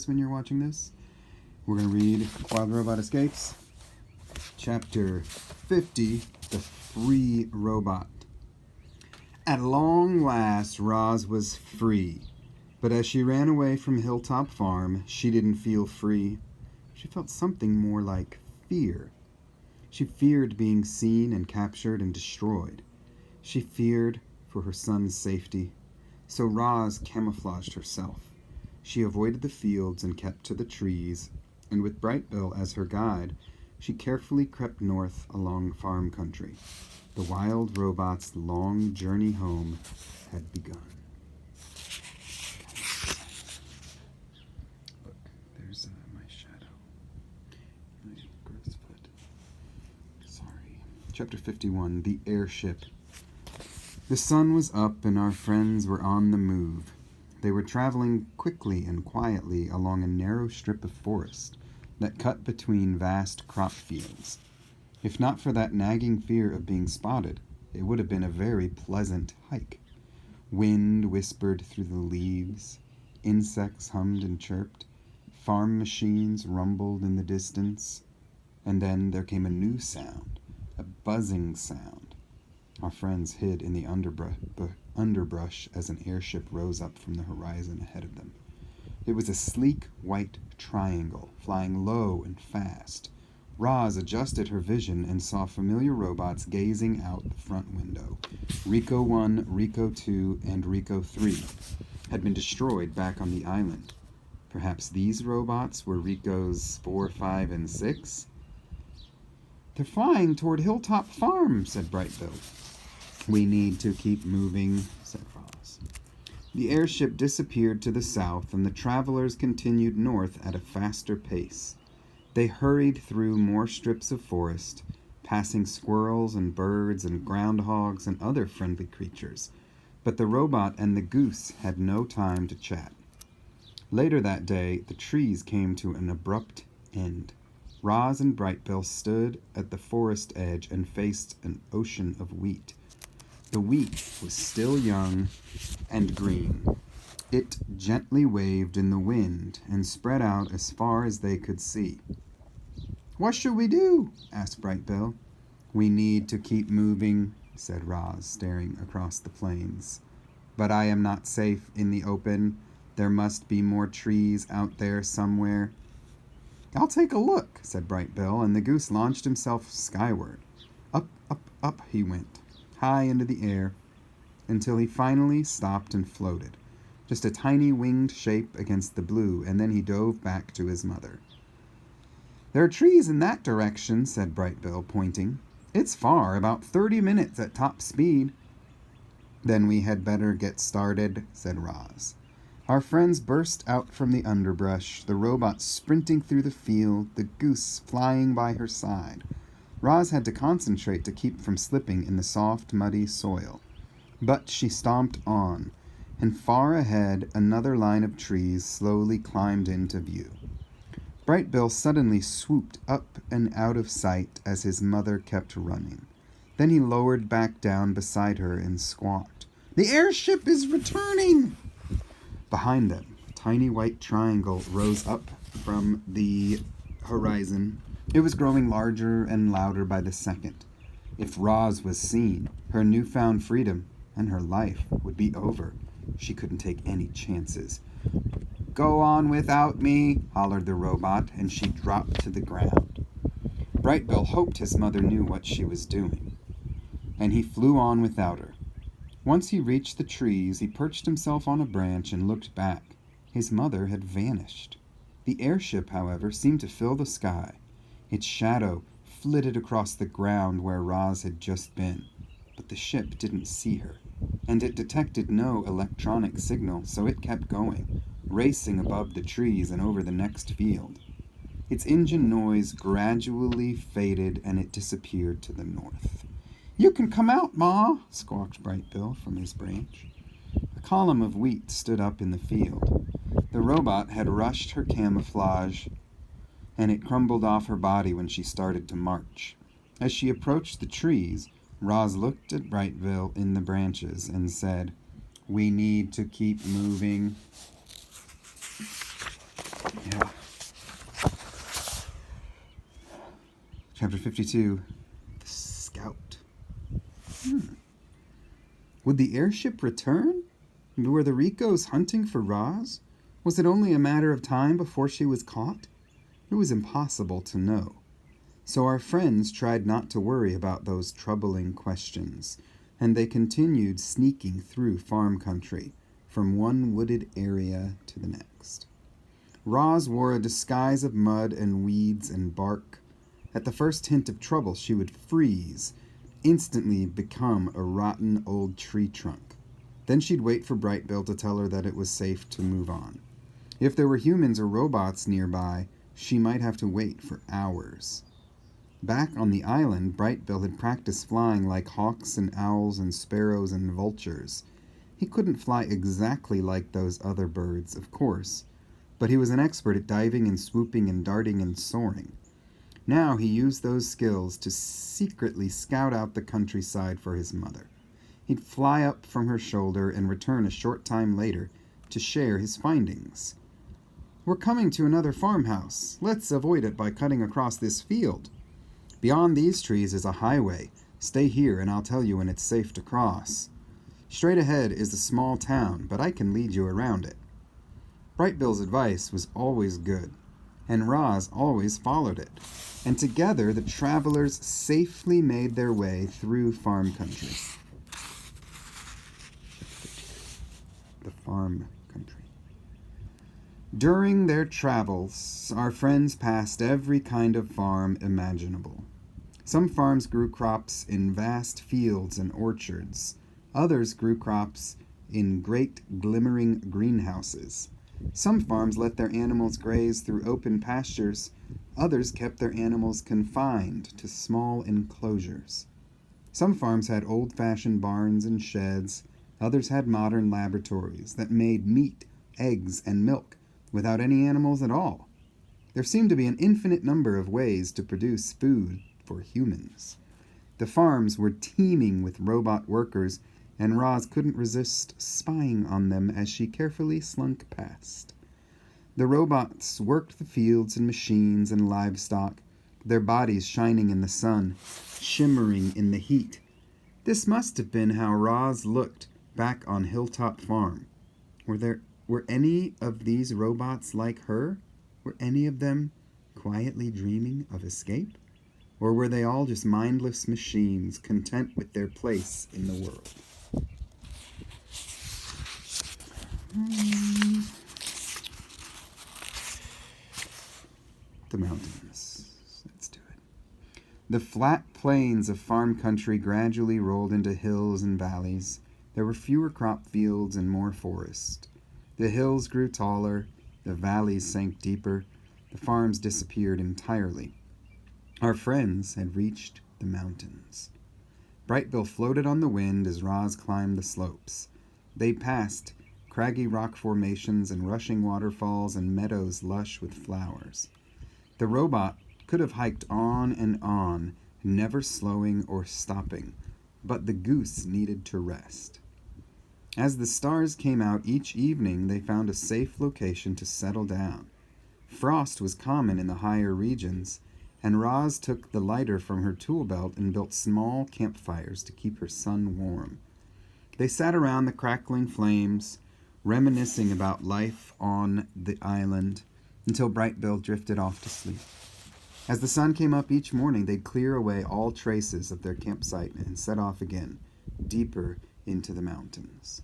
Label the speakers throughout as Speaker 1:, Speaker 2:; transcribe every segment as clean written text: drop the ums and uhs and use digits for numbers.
Speaker 1: spoilers when you're watching this. We're going to read While the Robot Escapes, Chapter 50, The Free Robot. At long last, Roz was free. But as she ran away from Hilltop Farm, she didn't feel free. She felt something more like fear. She feared being seen and captured and destroyed. She feared for her son's safety. So Roz camouflaged herself. She avoided the fields and kept to the trees, and with Brightbill as her guide, she carefully crept north along farm country. The wild robot's long journey home had begun. Look, there's my shadow. My gross foot. Sorry. Chapter 51, The Airship. The sun was up and our friends were on the move. They were traveling quickly and quietly along a narrow strip of forest that cut between vast crop fields. If not for that nagging fear of being spotted, it would have been a very pleasant hike. Wind whispered through the leaves, insects hummed and chirped, farm machines rumbled in the distance, and then there came a new sound, a buzzing sound. Our friends hid in the underbrush as an airship rose up from the horizon ahead of them. It was a sleek white triangle, flying low and fast. Roz adjusted her vision and saw familiar robots gazing out the front window. Rico 1, Rico 2, and Rico 3 had been destroyed back on the island. Perhaps these robots were Ricos 4, 5, and 6? "They're flying toward Hilltop Farm," said Brightbill. "We need to keep moving," said Roz. The airship disappeared to the south, and the travelers continued north at a faster pace. They hurried through more strips of forest, passing squirrels and birds and groundhogs and other friendly creatures, but the robot and the goose had no time to chat. Later that day, the trees came to an abrupt end. Roz and Brightbill stood at the forest edge and faced an ocean of wheat. The wheat was still young and green. It gently waved in the wind and spread out as far as they could see. "What should we do?" asked Brightbill. "We need to keep moving," said Roz, staring across the plains. "But I am not safe in the open. There must be more trees out there somewhere." "I'll take a look," said Brightbill, and the goose launched himself skyward. Up, up, up he went, high into the air, until he finally stopped and floated, just a tiny winged shape against the blue, and then he dove back to his mother. "There are trees in that direction," said Brightbill, pointing. "It's far, about 30 minutes at top speed." "Then we had better get started," said Roz. Our friends burst out from the underbrush, the robot sprinting through the field, the goose flying by her side. Roz had to concentrate to keep from slipping in the soft, muddy soil. But she stomped on, and far ahead another line of trees slowly climbed into view. Brightbill suddenly swooped up and out of sight as his mother kept running. Then he lowered back down beside her and squawked, "The airship is returning!" Behind them, a tiny white triangle rose up from the horizon. It was growing larger and louder by the second. If Roz was seen, her newfound freedom and her life would be over. She couldn't take any chances. "Go on without me," hollered the robot, and she dropped to the ground. Brightbill hoped his mother knew what she was doing, and he flew on without her. Once he reached the trees, he perched himself on a branch and looked back. His mother had vanished. The airship, however, seemed to fill the sky. Its shadow flitted across the ground where Roz had just been, but the ship didn't see her, and it detected no electronic signal, so it kept going, racing above the trees and over the next field. Its engine noise gradually faded, and it disappeared to the north. "You can come out, Ma," squawked Brightbill from his branch. A column of wheat stood up in the field. The robot had rushed her camouflage, and it crumbled off her body when she started to march. As she approached the trees, Roz looked at Brightbill in the branches and said, "We need to keep moving." Yeah. Chapter 52, The Scout. Would the airship return? Were the Ricos hunting for Roz? Was it only a matter of time before she was caught? It was impossible to know. So our friends tried not to worry about those troubling questions, and they continued sneaking through farm country, from one wooded area to the next. Roz wore a disguise of mud and weeds and bark. At the first hint of trouble, she would freeze, instantly become a rotten old tree trunk. Then she'd wait for Brightbill to tell her that it was safe to move on. If there were humans or robots nearby, she might have to wait for hours. Back on the island, Brightbill had practiced flying like hawks and owls and sparrows and vultures. He couldn't fly exactly like those other birds, of course, but he was an expert at diving and swooping and darting and soaring. Now he used those skills to secretly scout out the countryside for his mother. He'd fly up from her shoulder and return a short time later to share his findings. "We're coming to another farmhouse. Let's avoid it by cutting across this field. Beyond these trees is a highway. Stay here and I'll tell you when it's safe to cross. Straight ahead is a small town, but I can lead you around it." Brightbill's advice was always good, and Roz always followed it. And together the travelers safely made their way through farm country. The farm country. During their travels, our friends passed every kind of farm imaginable. Some farms grew crops in vast fields and orchards. Others grew crops in great glimmering greenhouses. Some farms let their animals graze through open pastures. Others kept their animals confined to small enclosures. Some farms had old-fashioned barns and sheds. Others had modern laboratories that made meat, eggs, and milk without any animals at all. There seemed to be an infinite number of ways to produce food for humans. The farms were teeming with robot workers, and Roz couldn't resist spying on them as she carefully slunk past. The robots worked the fields and machines and livestock, their bodies shining in the sun, shimmering in the heat. This must have been how Roz looked back on Hilltop Farm. Were any of these robots like her? Were any of them quietly dreaming of escape? Or were they all just mindless machines content with their place in the world? The mountains. Let's do it. The flat plains of farm country gradually rolled into hills and valleys. There were fewer crop fields and more forest. The hills grew taller, the valleys sank deeper, the farms disappeared entirely. Our friends had reached the mountains. Brightbill floated on the wind as Roz climbed the slopes. They passed craggy rock formations and rushing waterfalls and meadows lush with flowers. The robot could have hiked on, never slowing or stopping, but the goose needed to rest. As the stars came out each evening, they found a safe location to settle down. Frost was common in the higher regions, and Roz took the lighter from her tool belt and built small campfires to keep her son warm. They sat around the crackling flames, reminiscing about life on the island, until Brightbill drifted off to sleep. As the sun came up each morning, they'd clear away all traces of their campsite and set off again, deeper into the mountains.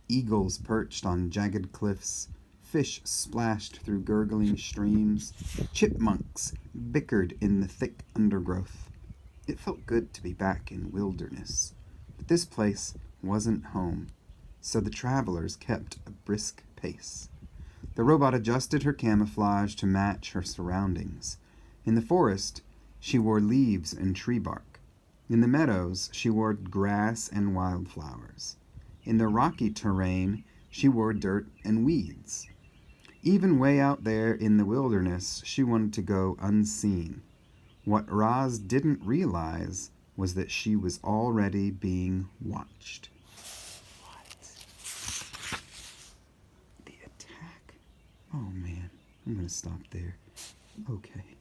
Speaker 1: Eagles perched on jagged cliffs, fish splashed through gurgling streams, chipmunks bickered in the thick undergrowth. It felt good to be back in wilderness, but this place wasn't home, so the travelers kept a brisk pace. The robot adjusted her camouflage to match her surroundings. In the forest, she wore leaves and tree bark. In the meadows, she wore grass and wildflowers. In the rocky terrain, she wore dirt and weeds. Even way out there in the wilderness, she wanted to go unseen. What Roz didn't realize was that she was already being watched. What? The attack? Oh man, I'm going to stop there. Okay.